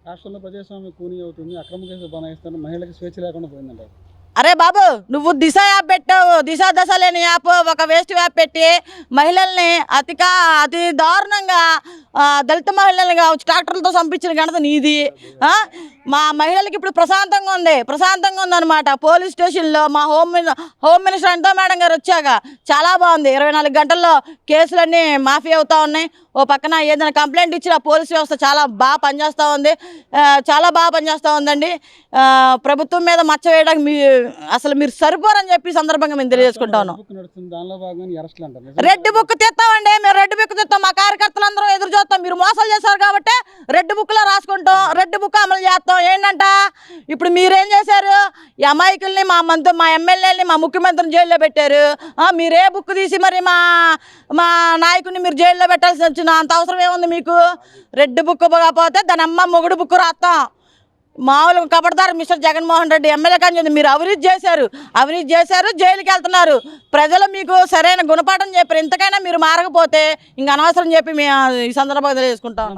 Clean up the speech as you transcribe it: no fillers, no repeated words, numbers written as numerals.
రాష్ట్రంలో ప్రజాస్వామ్యం కూని అవుతుంది, అక్రమ కేసులు బనాయిస్తారు, మహిళలకు స్వేచ్ఛ లేకుండా పోయిందంటారు. అరే బాబు, నువ్వు దిశ యాప్ పెట్టావు, దిశ దశ లేని యాప్, ఒక వేస్ట్ యాప్ పెట్టి మహిళల్ని అతి దారుణంగా దళిత మహిళల్ని కావచ్చు ట్రాక్టర్లతో చంపించిన ఘనత నీది. మా మహిళలకి ఇప్పుడు ప్రశాంతంగా ఉందన్నమాట. పోలీస్ స్టేషన్లో మా హోమ్ మినిస్టర్ అనితా మేడం గారు వచ్చాక చాలా బాగుంది. 24 గంటల్లో కేసులన్నీ మాఫీ అవుతూ ఉన్నాయి. ఓ పక్కన ఏదైనా కంప్లైంట్ ఇచ్చిన పోలీస్ వ్యవస్థ చాలా బాగా పనిచేస్తూ ఉందండి. ప్రభుత్వం మీద మచ్చ వేయడానికి అసలు మీరు సరిపోరని చెప్పి సందర్భంగా మేము తెలియజేసుకుంటాను. రెడ్ బుక్ తెస్తామండి, మేము రెడ్ బుక్ తెస్తాం. మా కార్యకర్తలందరూ ఎదురు చూస్తాం. మీరు మోసాలు చేశారు కాబట్టి రెడ్ బుక్లో రాసుకుంటాం, రెడ్ బుక్ అమలు చేస్తాం. ఏంటంట ఇప్పుడు మీరేం చేశారు? ఈ అమాయకుల్ని మా ఎమ్మెల్యేని మా ముఖ్యమంత్రిని జైల్లో పెట్టారు. మీరే బుక్ తీసి మరి మా నాయకుడిని మీరు జైల్లో పెట్టాల్సి వచ్చిన అంత అవసరం ఏముంది మీకు? రెడ్ బుక్ పోతే దాని అమ్మ మొగుడు బుక్ రాస్తాం. మామూలుగా కబడతారు మిస్టర్ జగన్మోహన్ రెడ్డి ఎమ్మెల్యే కానీ మీరు అవినీతి చేశారు, జైలుకి వెళ్తున్నారు. ప్రజలు మీకు సరైన గుణపాఠం చెప్పారు. ఇంతకైనా మీరు మారకపోతే ఇంక అనవసరం చెప్పి మేము ఈ సందర్భంగా తెలియజేసుకుంటాం.